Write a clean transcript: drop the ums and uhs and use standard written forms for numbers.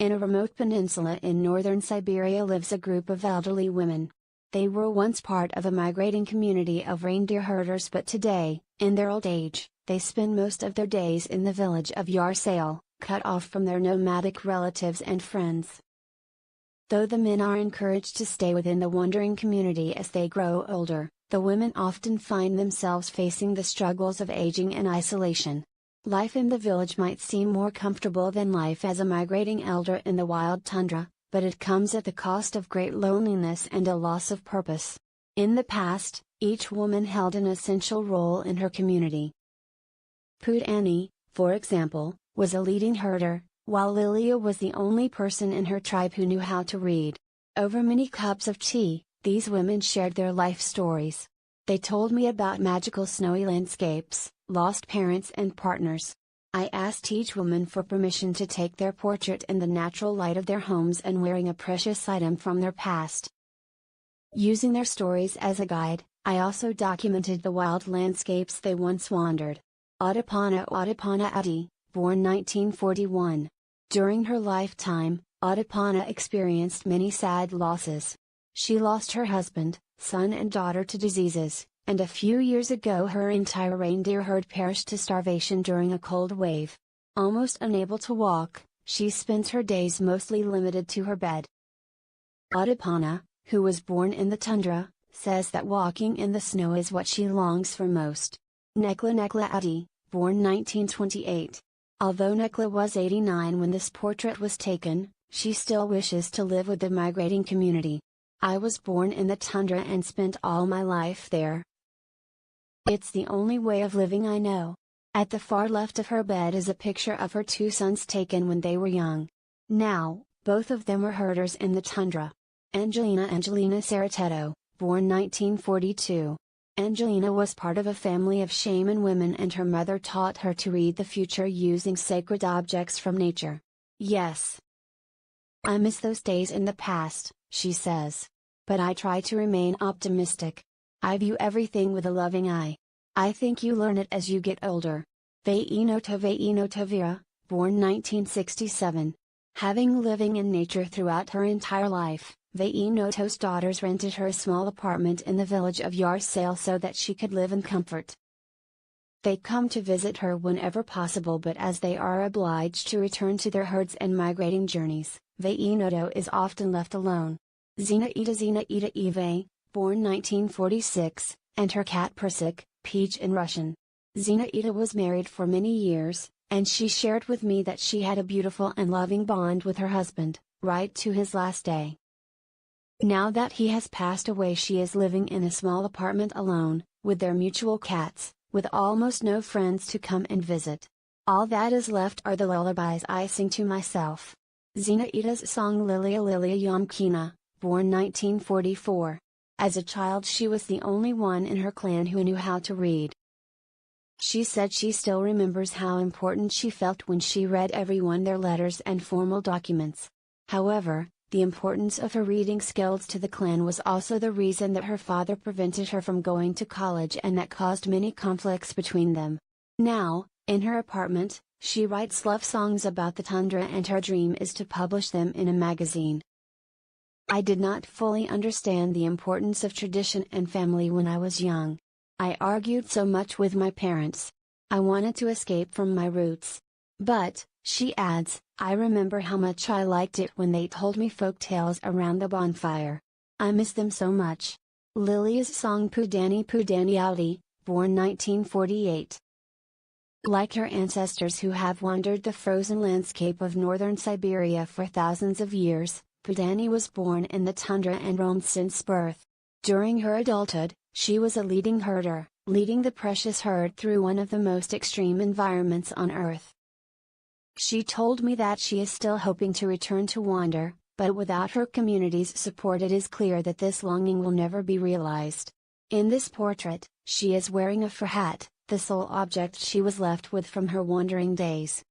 In a remote peninsula in northern Siberia lives a group of elderly women. They were once part of a migrating community of reindeer herders, but today, in their old age, they spend most of their days in the village of Yarsail, cut off from their nomadic relatives and friends. Though the men are encouraged to stay within the wandering community as they grow older, the women often find themselves facing the struggles of aging and isolation. Life in the village might seem more comfortable than life as a migrating elder in the wild tundra, but it comes at the cost of great loneliness and a loss of purpose. In the past, each woman held an essential role in her community. Pudani, for example, was a leading herder, while Lilia was the only person in her tribe who knew how to read. Over many cups of tea, these women shared their life stories. They told me about magical snowy landscapes, lost parents and partners. I asked each woman for permission to take their portrait in the natural light of their homes and wearing a precious item from their past. Using their stories as a guide, I also documented the wild landscapes they once wandered. Adipana Adi, born 1941. During her lifetime, Adipana experienced many sad losses. She lost her husband, son and daughter to diseases, and a few years ago her entire reindeer herd perished to starvation during a cold wave. Almost unable to walk, she spends her days mostly limited to her bed. Adipana, who was born in the tundra, says that walking in the snow is what she longs for most. Nekla Adi, born 1928. Although Nekla was 89 when this portrait was taken, she still wishes to live with the migrating community. I was born in the tundra and spent all my life there. It's the only way of living I know. At the far left of her bed is a picture of her two sons taken when they were young. Now, both of them were herders in the tundra. Angelina Saratetto, born 1942. Angelina was part of a family of shaman women and her mother taught her to read the future using sacred objects from nature. Yes. I miss those days in the past, she says. But I try to remain optimistic. I view everything with a loving eye. I think you learn it as you get older. Veinoto Vera, born 1967. Having living in nature throughout her entire life, Veinoto's daughters rented her a small apartment in the village of Yarsail so that she could live in comfort. They come to visit her whenever possible, but as they are obliged to return to their herds and migrating journeys, Veinoto is often left alone. Zinaida Eve, born 1946, and her cat Persik, Peach in Russian. Zinaida was married for many years, and she shared with me that she had a beautiful and loving bond with her husband, right to his last day. Now that he has passed away, she is living in a small apartment alone, with their mutual cats, with almost no friends to come and visit. All that is left are the lullabies I sing to myself. Zinaida's song Lilia Yomkina, born 1944. As a child she was the only one in her clan who knew how to read. She said she still remembers how important she felt when she read everyone their letters and formal documents. However, the importance of her reading skills to the clan was also the reason that her father prevented her from going to college, and that caused many conflicts between them. Now, in her apartment, she writes love songs about the tundra and her dream is to publish them in a magazine. I did not fully understand the importance of tradition and family when I was young. I argued so much with my parents. I wanted to escape from my roots. But, she adds, I remember how much I liked it when they told me folk tales around the bonfire. I miss them so much. Lilia's song Pudani Audi, born 1948. Like her ancestors who have wandered the frozen landscape of northern Siberia for thousands of years, Pudani was born in the tundra and roamed since birth. During her adulthood, she was a leading herder, leading the precious herd through one of the most extreme environments on Earth. She told me that she is still hoping to return to wander, but without her community's support it is clear that this longing will never be realized. In this portrait, she is wearing a fur hat, the sole object she was left with from her wandering days.